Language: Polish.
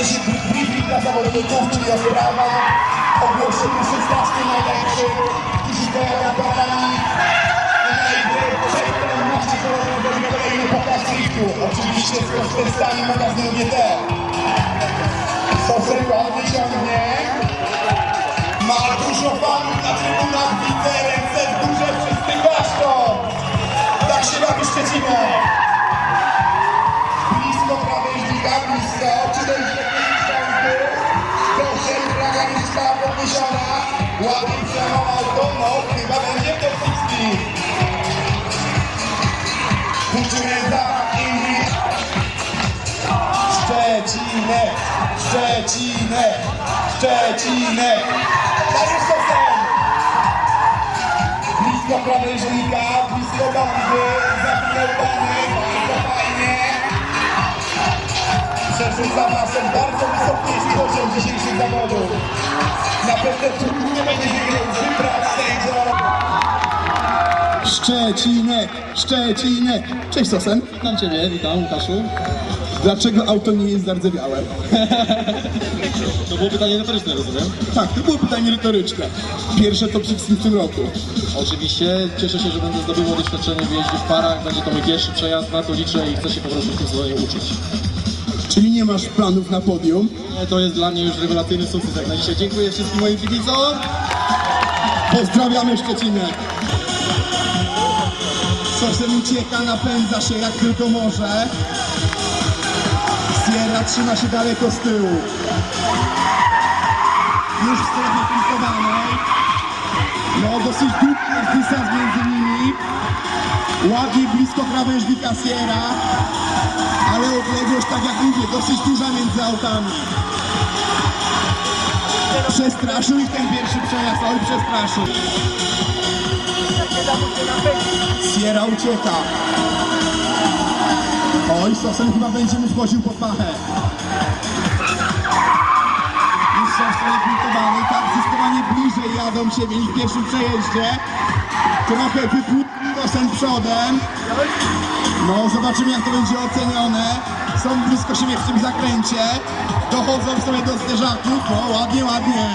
zacznie się briefing dla zawodników, czyli odprawa, ogłoszenie 16 najlepszych, którzy pojadą parami. Kolejny pokaz driftu, oczywiście z korzystaniu magazynu GT. Sosem ładnie ciągnie. Ma dużo fanów na trybunach, widzę ręce w górze, wszyscy klaszczą. Tak się bawi Szczecinie. Blisko krawężnika, blisko, czy dojdzie do szczątku. Sosem, praga niska podniesiona. Ładnie przejmował to, no chyba będzie to 60. Puszczymy za Indii. Szczecinek, Szczecinek, Szczecinek. Dajesz sosem. Blisko krawężnika, blisko bandy. Zapinęłbany, bardzo fajnie. Przeszedł za masem, bardzo wysoki jest poziom dzisiejszych zawodów. Na pewno trudno będzie wybrać sędziom. Szczecinek, Szczecinek. Cześć Sosen. Witam Ciebie, witam Łukaszu. Dlaczego auto nie jest zardzewiałe? To było pytanie retoryczne, rozumiem? Tak, to było pytanie retoryczne. Pierwsze to w tym roku. Oczywiście, cieszę się, że będę zdobywał doświadczenie w jeździe w parach. Będzie to mój pierwszy przejazd, na to liczę i chcę się po prostu w tym sezonie uczyć. Czyli nie masz planów na podium? To jest dla mnie już rewelacyjny sukces jak na dzisiaj. Dziękuję wszystkim moim kibicom. Pozdrawiamy Szczecinek. Sosen ucieka, napędza się jak tylko może. Sierra trzyma się daleko z tyłu. Już w strefie punktowanej. No dosyć długi jest dystans między nimi. Ładnie blisko krawężnika Sierra. Ale odległość, tak jak mówię, dosyć duża między autami. Przestraszył ich ten pierwszy przejazd, oj przestraszył. Sierra ucieka. Oj, Sosen chyba będzie mu wchodził pod pachę. Już Sosen punktowany, tak zdecydowanie bliżej jadą siebie niż w pierwszym przejeździe. Trochę wypłynął Sosen przodem. No, zobaczymy jak to będzie ocenione. Są blisko siebie w tym zakręcie. Dochodzą sobie do zderzaków. No, ładnie, ładnie.